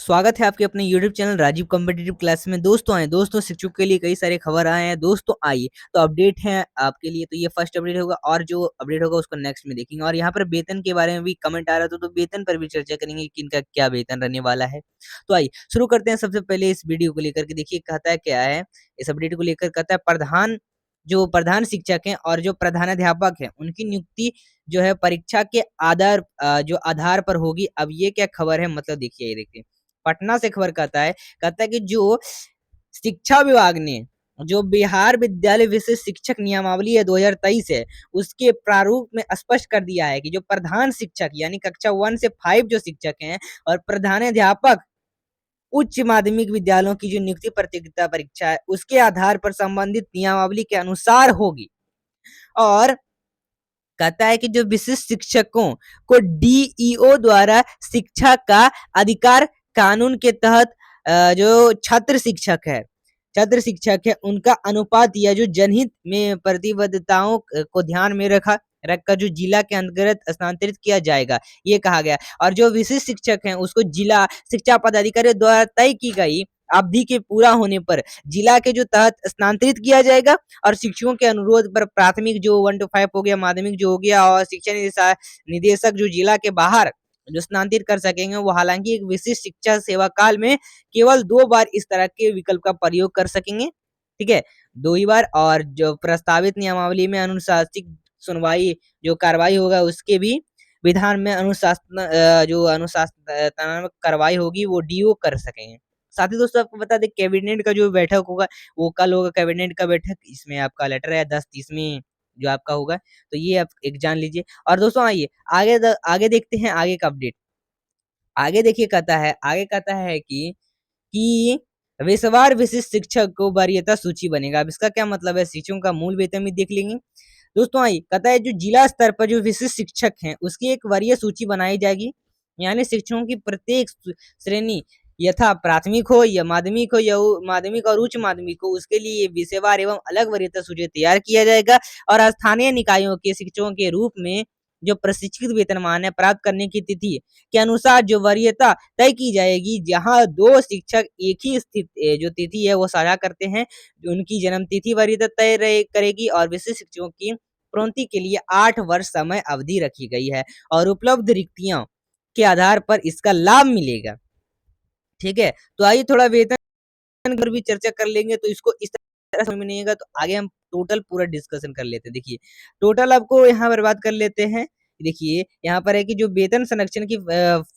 स्वागत है आपके अपने YouTube channel Rajeev competitive class में। दोस्तों शिक्षकों के लिए कई सारे खबर आए हैं। दोस्तों आइए तो अपडेट है आपके लिए। तो ये फर्स्ट अपडेट होगा और जो अपडेट होगा उसको नेक्स्ट में देखेंगे। और यहाँ पर वेतन के बारे में भी कमेंट आ रहा था, तो वेतन पर भी चर्चा करेंगे कि इनका क्या वेतन रहने वाला है। तो आइए शुरू करते हैं। सबसे पहले इस वीडियो को लेकर के देखिए कहता है क्या है। इस अपडेट को लेकर कहता है प्रधान शिक्षक हैं और जो प्रधानाध्यापक हैं उनकी नियुक्ति जो है परीक्षा के जो आधार पर होगी। अब ये क्या खबर है, मतलब देखिए, ये देखिए पटना से खबर कहता है कि जो शिक्षा विभाग ने जो बिहार विद्यालय विशेष शिक्षक नियमावली है 2023 है, उसके प्रारूप में स्पष्ट कर दिया है कि जो प्रधान शिक्षक यानी कक्षा 1 से 5 जो शिक्षक हैं और प्रधानाध्यापक उच्च माध्यमिक विद्यालयों की जो नियुक्ति प्रतियोगिता परीक्षा है उसके आधार पर संबंधित नियमावली के अनुसार होगी। और कहता है कि जो विशिष्ट शिक्षकों को डीईओ द्वारा शिक्षा का अधिकार कानून के तहत जो छात्र शिक्षक है उनका अनुपात या जो जनहित में प्रतिबद्धताओं को ध्यान में रखकर जो जिला के अंतर्गत स्थानांतरित किया जाएगा, ये कहा गया। और जो विशिष्ट शिक्षक हैं उसको जिला शिक्षा पदाधिकारी द्वारा तय की गई अवधि के पूरा होने पर जिला के जो तहत स्थानांतरित किया जाएगा। और शिक्षकों के अनुरोध पर प्राथमिक जो 1 to 5 हो गया, माध्यमिक जो हो गया, और शिक्षा निदेशक जो जिला के बाहर जो स्थानांतरित कर सकेंगे, वो हालांकि एक विशिष्ट शिक्षा सेवा काल में केवल 2 बार इस तरह के विकल्प का प्रयोग कर सकेंगे। ठीक है, 2 ही बार। और जो प्रस्तावित नियमावली में अनुशासनिक सुनवाई जो कार्रवाई होगा उसके भी विधान में अनुशासनात्मक कार्रवाई होगी वो डीओ कर सकेंगे। साथ ही दोस्तों आपको बता दें कैबिनेट का जो बैठक होगा वो कल होगा। कैबिनेट का बैठक, इसमें आपका लेटर है 10:30 में जो आपका होगा, तो ये आप एक जान लीजिए। और दोस्तों आइए आगे देखते हैं आगे का अपडेट। आगे देखिए आगे कहता है कि पेशेवर विशिष्ट शिक्षक को वरीयता सूची बनेगा। अब इसका क्या मतलब है, शिक्षकों का मूल वेतन भी देख लेंगे। दोस्तों आइए कहता है जो जिला स्तर पर जो विशिष्ट शिक्षक हैं उसकी एक वरीय सूची बनाई जाएगी, यानी शिक्षकों की प्रत्येक श्रेणी यथा प्राथमिक हो या माध्यमिक और उच्च माध्यमिक हो, उसके लिए विषयवार एवं अलग वरीयता सूची तैयार किया जाएगा। और स्थानीय निकायों के शिक्षकों के रूप में जो प्रशिक्षित वेतनमान है प्राप्त करने की तिथि के अनुसार जो वरीयता तय की जाएगी। जहां 2 शिक्षक एक ही जो तिथि है वो साझा करते हैं, उनकी जन्म तिथि वरीयता तय करेगी। और विशिष्ट शिक्षकों की प्रोन्नति के लिए 8 वर्ष समय अवधि रखी गई है और उपलब्ध रिक्तियों के आधार पर इसका लाभ मिलेगा। ठीक है, तो आइए थोड़ा वेतन पर भी चर्चा कर लेंगे। तो इसको इस तरह समझ में नहीं आएगा तो आगे हम टोटल पूरा डिस्कशन कर लेते हैं। देखिए टोटल आपको यहाँ पर बात कर लेते हैं। देखिए यहाँ पर है कि जो वेतन संरक्षण की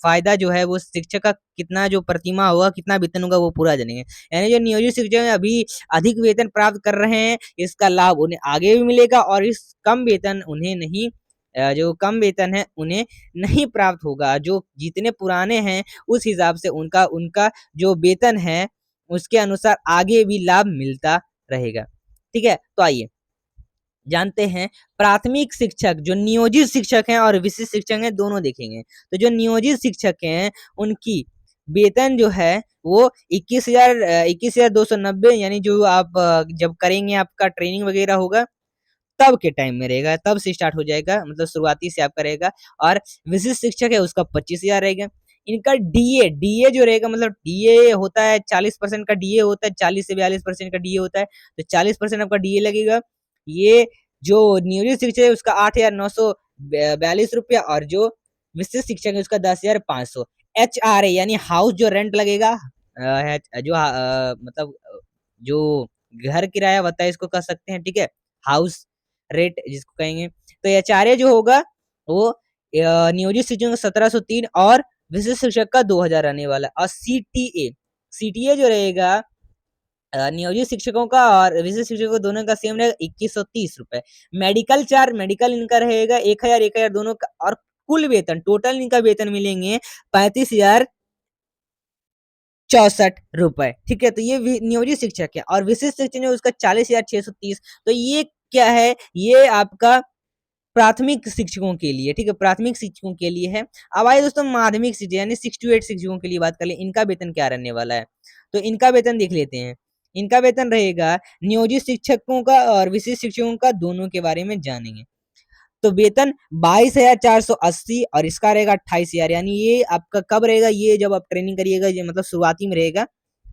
फायदा जो है वो शिक्षक का कितना जो प्रतिमाह होगा, कितना वेतन होगा वो पूरा जानेंगे। यानी जो नियोजित शिक्षक अभी अधिक वेतन प्राप्त कर रहे हैं इसका लाभ उन्हें आगे भी मिलेगा, और इस कम वेतन उन्हें नहीं जो कम वेतन है उन्हें नहीं प्राप्त होगा। जो जितने पुराने हैं उस हिसाब से उनका उनका जो वेतन है उसके अनुसार आगे भी लाभ मिलता रहेगा। ठीक है, तो आइए जानते हैं प्राथमिक शिक्षक जो नियोजित शिक्षक हैं और विशिष्ट शिक्षक हैं दोनों देखेंगे। तो जो नियोजित शिक्षक हैं उनकी वेतन जो है वो 21,290, यानी जो आप जब करेंगे आपका ट्रेनिंग वगैरह होगा तब के टाइम में रहेगा, तब से स्टार्ट हो जाएगा, मतलब शुरुआती से आपका रहेगा। और विशिष्ट शिक्षक है उसका 25,000 रहेगा। इनका डीए जो रहेगा, मतलब डीए होता है 40% का डीए होता है, 40 से 42% का डीए होता है, तो 40% आपका डीए लगेगा। ये जो नियोजित शिक्षक है उसका 8,942 रुपया, और जो विशिष्ट शिक्षक है उसका 10,500। एचआरए यानी हाउस जो रेंट लगेगा, मतलब जो घर किराया होता है इसको कह सकते हैं। ठीक है, हाउस रेट जिसको कहेंगे। तो एचआरए जो होगा वो नियोजित शिक्षकों का 1703 और विशिष्ट शिक्षक का 2,000 रहने वाला। और सीटीए जो रहेगा नियोजित शिक्षकों का और विशिष्ट शिक्षकों दोनों का सेम रहेगा, 2130 रुपए। मेडिकल इनका रहेगा 1,000 दोनों का। और कुल वेतन टोटल इनका वेतन मिलेंगे 35,064 रुपए। ठीक है, तो ये नियोजित शिक्षक है। और विशिष्ट शिक्षक है उसका 40,630। तो ये क्या है, ये आपका प्राथमिक शिक्षकों के लिए। ठीक है, प्राथमिक शिक्षकों के लिए है। अब आइए दोस्तों माध्यमिक शिक्षक यानी 6 to 8 शिक्षकों के लिए बात कर ले, इनका वेतन क्या रहने वाला है। तो इनका वेतन देख लेते हैं। इनका वेतन रहेगा नियोजित शिक्षकों का और विशिष्ट शिक्षकों का, दोनों के बारे में जानेंगे। तो वेतन 22,480 और इसका रहेगा 28,000। यानी ये आपका कब रहेगा, ये जब आप ट्रेनिंग करिएगा, ये मतलब शुरुआती में रहेगा।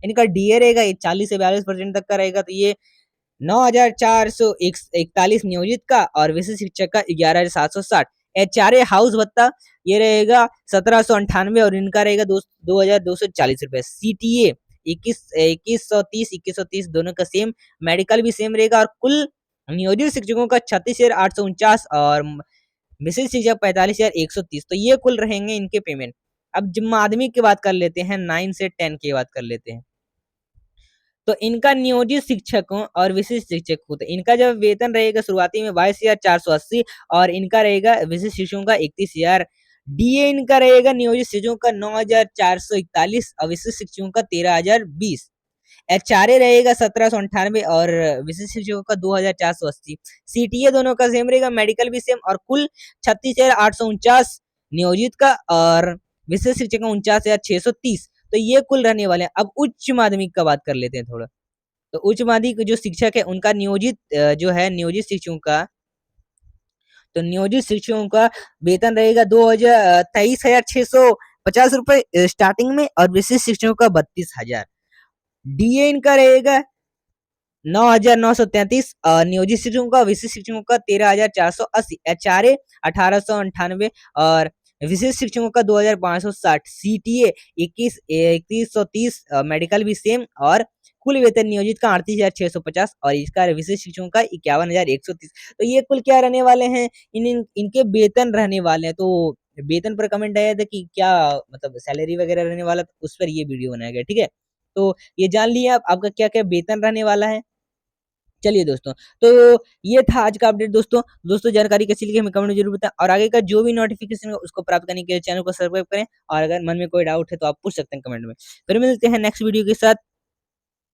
इनका डीए रहेगा 40 से 42% तक का रहेगा। तो ये 9,441 नियोजित का और विशिष्ट शिक्षक का 11,760। एचआरए हाउस भत्ता ये रहेगा 1798 और इनका रहेगा 2,240 रुपए। सीटीए 2130 दोनों का सेम, मेडिकल भी सेम रहेगा और कुल नियोजित शिक्षकों का 36,849 और विशिष्ट शिक्षक 45,130। तो ये कुल रहेंगे इनके पेमेंट। अब जब माध्यमिक की बात कर लेते हैं, 9 से 10 की बात कर लेते हैं, तो इनका नियोजित शिक्षकों और विशिष्ट शिक्षकों, तो इनका जब वेतन रहेगा शुरुआती में 22,480 और इनका रहेगा विशिष्ट शिक्षकों का 31,000। डीए इनका रहेगा नियोजित शिक्षकों का 9,441 और विशिष्ट शिक्षकों का 13,020। एचआरए रहेगा 1798 और विशिष्ट शिक्षकों का 2,480। सीटीए दोनों का सेम रहेगा, मेडिकल भी सेम और कुल 36,849 नियोजित का और विशिष्ट शिक्षक का 49,630। तो ये कुल रहने वाले हैं। अब उच्च माध्यमिक का बात कर लेते हैं थोड़ा। तो उच्च माध्यमिक जो शिक्षक है उनका नियोजित जो है नियोजित शिक्षकों का, तो नियोजित शिक्षकों का वेतन रहेगा 23,650 रुपए स्टार्टिंग में और विशिष्ट शिक्षकों का 32,000। डीए इनका रहेगा 9,933 नियोजित शिक्षकों का, विशिष्ट शिक्षकों का 13,480। एचआरए 1,898 और विशिष्ट शिक्षकों का 2,560। सीटीए 2130 मेडिकल भी सेम और कुल वेतन नियोजित का 38,650 और इसका विशिष्ट शिक्षकों का 51,130। तो ये कुल क्या रहने वाले हैं, इनके वेतन रहने वाले हैं। तो वेतन पर कमेंट आया था कि क्या मतलब सैलरी वगैरह रहने वाला, तो उस पर ये वीडियो बनाया गया। ठीक है, तो ये जान लिया आप आपका क्या क्या वेतन रहने वाला है। चलिए दोस्तों, तो ये था आज का अपडेट। दोस्तों जानकारी कैसी लगी हमें कमेंट में जरूर बताएं और आगे का जो भी नोटिफिकेशन है उसको प्राप्त करने के लिए चैनल को सब्सक्राइब करें और अगर मन में कोई डाउट है तो आप पूछ सकते हैं कमेंट में। फिर मिलते हैं नेक्स्ट वीडियो के साथ।